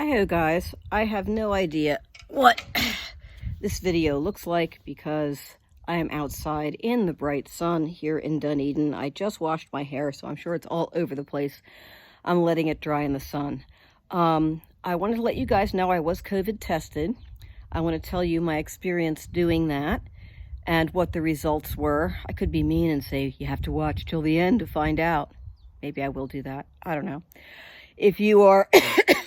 Hi-ho guys, I have no idea what this video looks like because I am outside in the bright sun here in Dunedin. I just washed my hair, so I'm sure it's all over the place. I'm letting it dry in the sun. I wanted to let you guys know I was COVID tested. I want to tell you my experience doing that and what the results were. I could be mean and say you have to watch till the end to find out. Maybe I will do that. I don't know. If you are,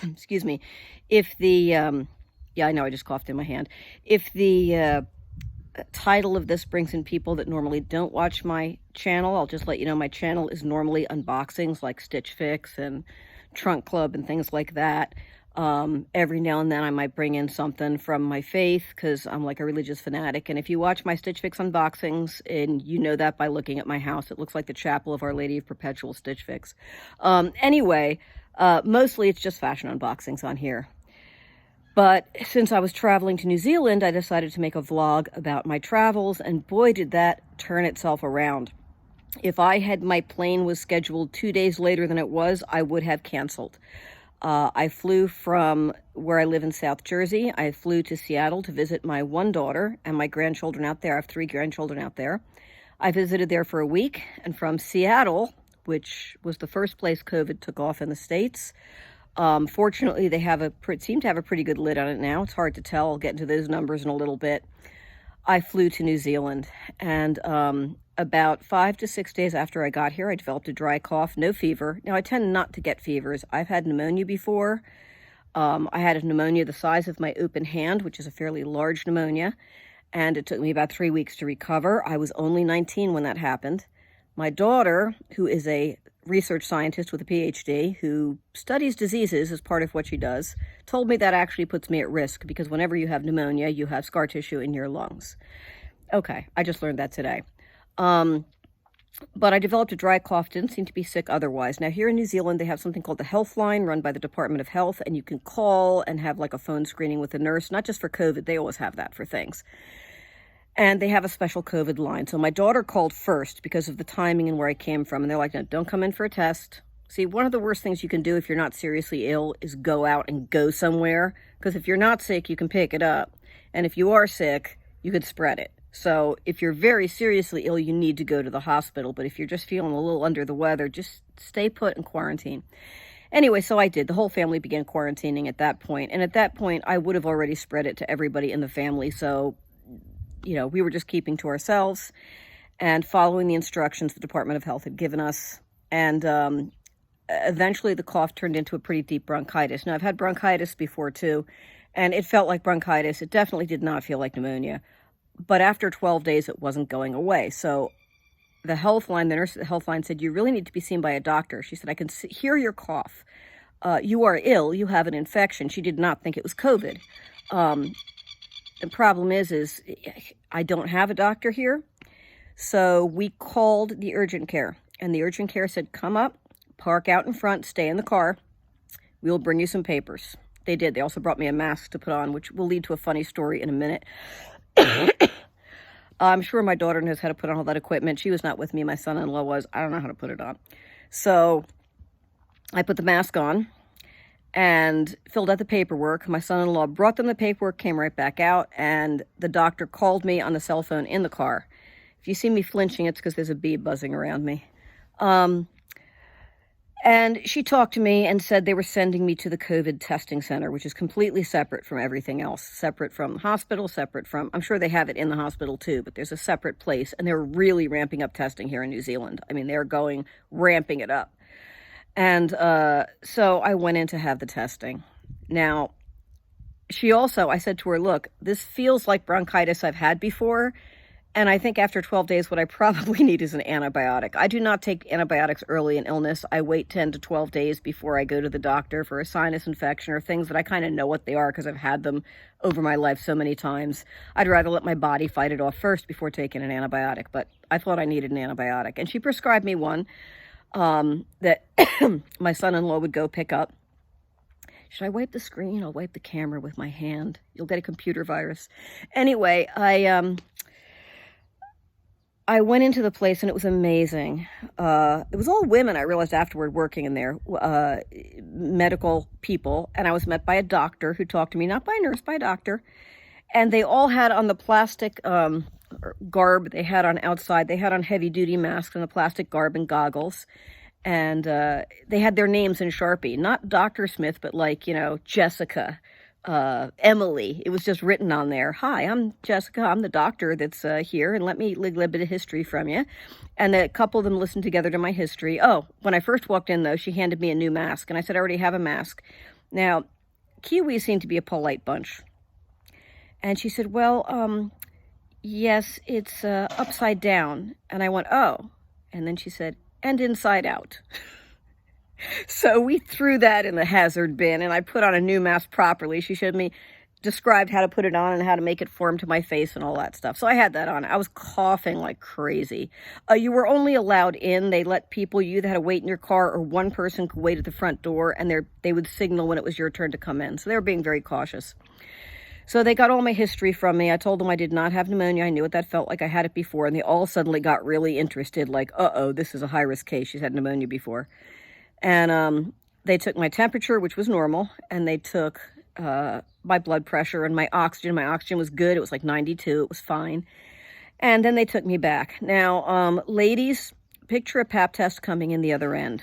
excuse me, if the, yeah, I know I just coughed in my hand. If the title of this brings in people that normally don't watch my channel, I'll just let you know my channel is normally unboxings like Stitch Fix and Trunk Club and things like that. Every now and then I might bring in something from my faith because I'm like a religious fanatic. And if you watch my Stitch Fix unboxings, and you know that by looking at my house, it looks like the chapel of Our Lady of Perpetual Stitch Fix. Anyway, mostly it's just fashion unboxings on here. But since I was traveling to New Zealand, I decided to make a vlog about my travels, and boy, did that turn itself around. If my plane was scheduled 2 days later than it was, I would have canceled. I flew from where I live in South Jersey. I flew to Seattle to visit my one daughter and my grandchildren out there. I have 3 grandchildren out there. I visited there for a week, and from Seattle, which was the first place COVID took off in the States. Fortunately, they seem to have a pretty good lid on it now. It's hard to tell. I'll get into those numbers in a little bit. I flew to New Zealand, and about 5 to 6 days after I got here, I developed a dry cough, no fever. Now, I tend not to get fevers. I've had pneumonia before. I had a pneumonia the size of my open hand, which is a fairly large pneumonia, and it took me about 3 weeks to recover. I was only 19 when that happened. My daughter, who is a research scientist with a PhD, who studies diseases as part of what she does, told me that actually puts me at risk because whenever you have pneumonia, you have scar tissue in your lungs. Okay, I just learned that today. But I developed a dry cough, didn't seem to be sick otherwise. Now, here in New Zealand, they have something called the Health Line run by the Department of Health, and you can call and have like a phone screening with a nurse, not just for COVID, they always have that for things. And they have a special COVID line. So my daughter called first because of the timing and where I came from. And they're like, no, don't come in for a test. See, one of the worst things you can do if you're not seriously ill is go out and go somewhere. Because if you're not sick, you can pick it up. And if you are sick, you could spread it. So if you're very seriously ill, you need to go to the hospital. But if you're just feeling a little under the weather, just stay put and quarantine. Anyway, so I did. The whole family began quarantining at that point. And at that point, I would have already spread it to everybody in the family. So you know, we were just keeping to ourselves and following the instructions the Department of Health had given us. And eventually the cough turned into a pretty deep bronchitis. Now, I've had bronchitis before too, and it felt like bronchitis. It definitely did not feel like pneumonia. But after 12 days, it wasn't going away. So the health line, the nurse at the health line said, you really need to be seen by a doctor. She said, I can hear your cough. You are ill. You have an infection. She did not think it was COVID. The problem is I don't have a doctor here. So we called the urgent care, and the urgent care said, come up, park out in front, stay in the car. We'll bring you some papers. They did. They also brought me a mask to put on, which will lead to a funny story in a minute. I'm sure my daughter knows how to put on all that equipment. She was not with me. My son-in-law was. I don't know how to put it on. So I put the mask on and filled out the paperwork. My son-in-law brought them the paperwork, came right back out, and the doctor called me on the cell phone in the car. If you see me flinching, it's because there's a bee buzzing around me. And she talked to me and said they were sending me to the COVID testing center, which is completely separate from everything else, separate from the hospital, separate from, I'm sure they have it in the hospital too, but there's a separate place, and they're really ramping up testing here in New Zealand. I mean, they're ramping it up. And so I went in to have the testing. Now, I said to her, look, this feels like bronchitis I've had before. And I think after 12 days, what I probably need is an antibiotic. I do not take antibiotics early in illness. I wait 10 to 12 days before I go to the doctor for a sinus infection or things that I kind of know what they are because I've had them over my life so many times. I'd rather let my body fight it off first before taking an antibiotic. But I thought I needed an antibiotic. And she prescribed me one that my son-in-law would go pick up. Should I wipe the screen? I'll wipe the camera with my hand. You'll get a computer virus. Anyway, I I went into the place and it was amazing. It was all women, I realized afterward, working in there, medical people. And I was met by a doctor who talked to me, not by a nurse, by a doctor. And they all had on the plastic garb they had on outside. They had on heavy-duty masks and the plastic garb and goggles. And they had their names in Sharpie. Not Dr. Smith, but like, you know, Jessica, Emily. It was just written on there. Hi, I'm Jessica. I'm the doctor that's here, and let me learn a little bit of history from you. And a couple of them listened together to my history. Oh, when I first walked in, though, she handed me a new mask, and I said, I already have a mask. Now, Kiwis seem to be a polite bunch. And she said, well, yes, it's upside down. And I went, oh. And then she said, and inside out. So we threw that in the hazard bin, and I put on a new mask properly. She showed me, described how to put it on and how to make it form to my face and all that stuff. So I had that on. I was coughing like crazy. You were only allowed in. They let people, you either had to wait in your car or one person could wait at the front door, and they would signal when it was your turn to come in. So they were being very cautious. So they got all my history from me. I told them I did not have pneumonia. I knew what that felt like. I had it before, and they all suddenly got really interested, like, uh-oh, this is a high-risk case. She's had pneumonia before. And they took my temperature, which was normal, and they took my blood pressure and my oxygen. My oxygen was good. It was like 92. It was fine. And then they took me back. Now, ladies, picture a pap test coming in the other end.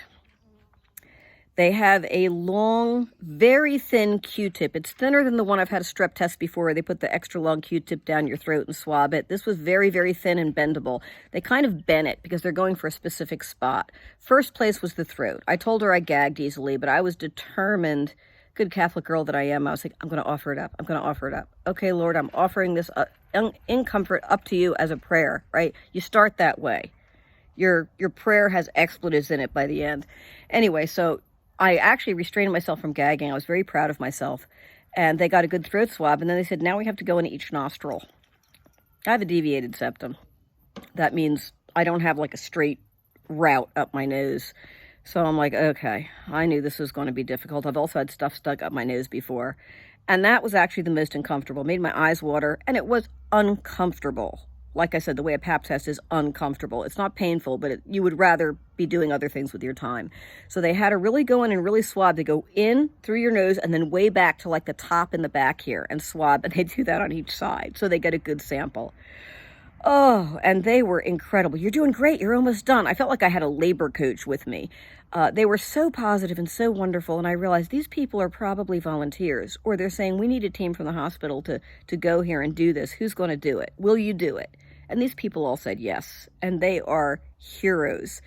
They have a long, very thin Q-tip. It's thinner than the one I've had a strep test before, where they put the extra long Q-tip down your throat and swab it. This was very, very thin and bendable. They kind of bent it because they're going for a specific spot. First place was the throat. I told her I gagged easily, but I was determined, good Catholic girl that I am, I was like, I'm going to offer it up. I'm going to offer it up. Okay, Lord, I'm offering this in comfort up to you as a prayer, right? You start that way. Your prayer has expletives in it by the end. Anyway, so I actually restrained myself from gagging. I was very proud of myself. And they got a good throat swab. And then they said, now we have to go in each nostril. I have a deviated septum. That means I don't have like a straight route up my nose. So I'm like, okay, I knew this was going to be difficult. I've also had stuff stuck up my nose before. And that was actually the most uncomfortable. It made my eyes water. And it was uncomfortable. Like I said, the way a pap test is uncomfortable. It's not painful, but you would rather be doing other things with your time. So they had to really go in and really swab. They go in through your nose and then way back to like the top and the back here and swab. And they do that on each side. So they get a good sample. Oh, and they were incredible. You're doing great. You're almost done. I felt like I had a labor coach with me. They were so positive and so wonderful. And I realized these people are probably volunteers, or they're saying we need a team from the hospital to go here and do this. Who's going to do it? Will you do it? And these people all said yes. And they are heroes.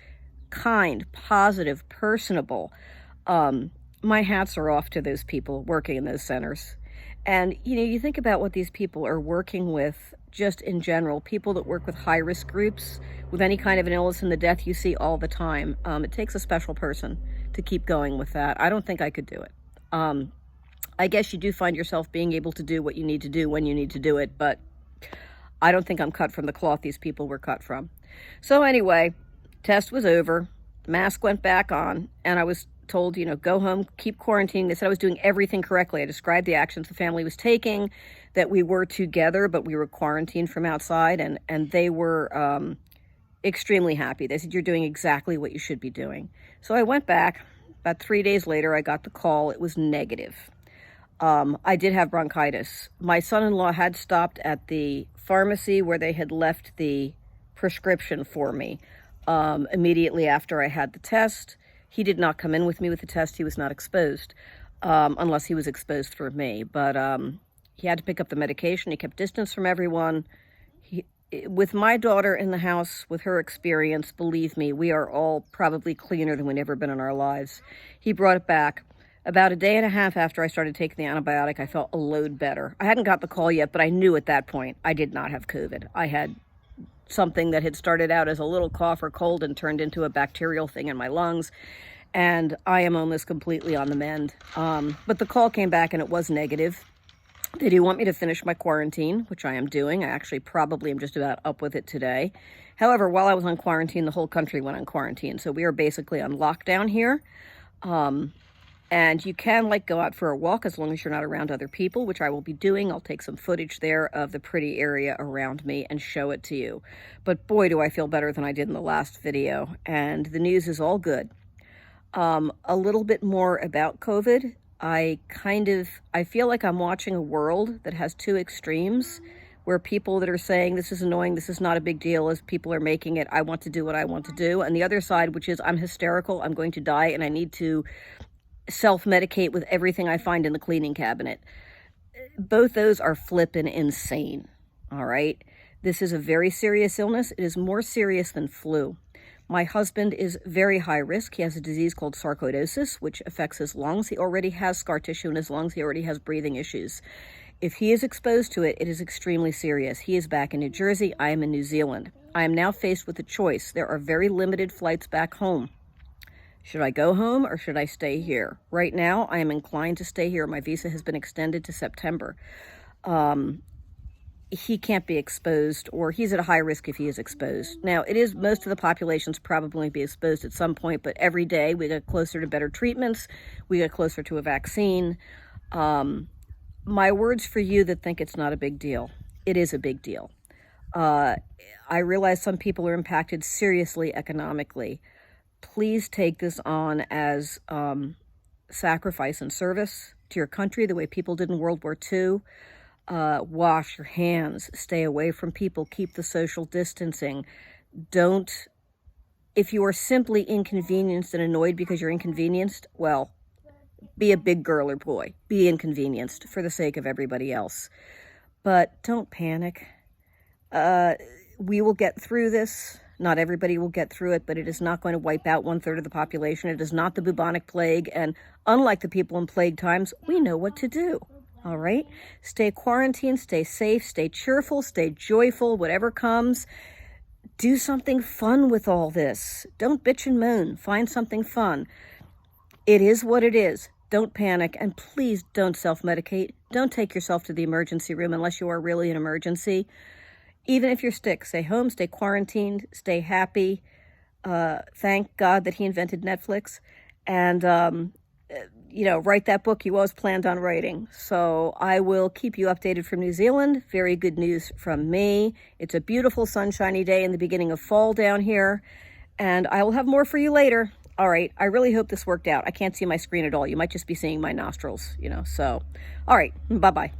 Kind, positive, personable. My hats are off to those people working in those centers. And, you know, you think about what these people are working with just in general. People that work with high-risk groups, with any kind of an illness and the death you see all the time. It takes a special person to keep going with that. I don't think I could do it. I guess you do find yourself being able to do what you need to do when you need to do it, but I don't think I'm cut from the cloth these people were cut from. So anyway, test was over, mask went back on, and I was told, you know, go home, keep quarantining. They said I was doing everything correctly. I described the actions the family was taking, that we were together, but we were quarantined from outside, and they were extremely happy. They said, you're doing exactly what you should be doing. So I went back. About 3 days later, I got the call. It was negative. I did have bronchitis. My son-in-law had stopped at the pharmacy where they had left the prescription for me immediately after I had the test. He did not come in with me with the test. He was not exposed, unless he was exposed through me. But he had to pick up the medication. He kept distance from everyone. With my daughter in the house, with her experience, believe me, we are all probably cleaner than we've ever been in our lives. He brought it back. About a day and a half after I started taking the antibiotic, I felt a load better. I hadn't got the call yet, but I knew at that point I did not have COVID. I had something that had started out as a little cough or cold and turned into a bacterial thing in my lungs, and I am almost completely on the mend. But the call came back and it was negative. They do want me to finish my quarantine, which I am doing. I actually probably am just about up with it today. However, while I was on quarantine, the whole country went on quarantine, so we are basically on lockdown here. And you can like go out for a walk as long as you're not around other people, which I will be doing. I'll take some footage there of the pretty area around me and show it to you. But boy, do I feel better than I did in the last video. And the news is all good. A little bit more about COVID. I feel like I'm watching a world that has two extremes, where people that are saying this is annoying, this is not a big deal, as people are making it, I want to do what I want to do. And the other side, which is I'm hysterical, I'm going to die, and I need to self-medicate with everything I find in the cleaning cabinet. Both those are flippin' insane, all right? This is a very serious illness. It is more serious than flu. My husband is very high risk. He has a disease called sarcoidosis, which affects his lungs. He already has scar tissue in his lungs. He already has breathing issues. If he is exposed to it, it is extremely serious. He is back in New Jersey. I am in New Zealand. I am now faced with a choice. There are very limited flights back home. Should I go home or should I stay here? Right now, I am inclined to stay here. My visa has been extended to September. He can't be exposed, or he's at a high risk if he is exposed. Now, most of the population's probably be exposed at some point, but every day we get closer to better treatments. We get closer to a vaccine. My words for you that think it's not a big deal. It is a big deal. I realize some people are impacted seriously economically. Please take this on as sacrifice and service to your country, the way people did in World War II. Wash your hands, stay away from people, keep the social distancing. If you are simply inconvenienced and annoyed because you're inconvenienced, well, be a big girl or boy. Be inconvenienced for the sake of everybody else. But don't panic. We will get through this. Not everybody will get through it, but it is not going to wipe out 1/3 of the population. It is not the bubonic plague, and unlike the people in plague times, we know what to do, all right? Stay quarantined, stay safe, stay cheerful, stay joyful, whatever comes. Do something fun with all this. Don't bitch and moan. Find something fun. It is what it is. Don't panic, and please don't self-medicate. Don't take yourself to the emergency room unless you are really an emergency. Even if you're sick, stay home, stay quarantined, stay happy. Thank God that he invented Netflix. And, write that book you always planned on writing. So I will keep you updated from New Zealand. Very good news from me. It's a beautiful sunshiny day in the beginning of fall down here. And I will have more for you later. All right, I really hope this worked out. I can't see my screen at all. You might just be seeing my nostrils, so. All right, bye-bye.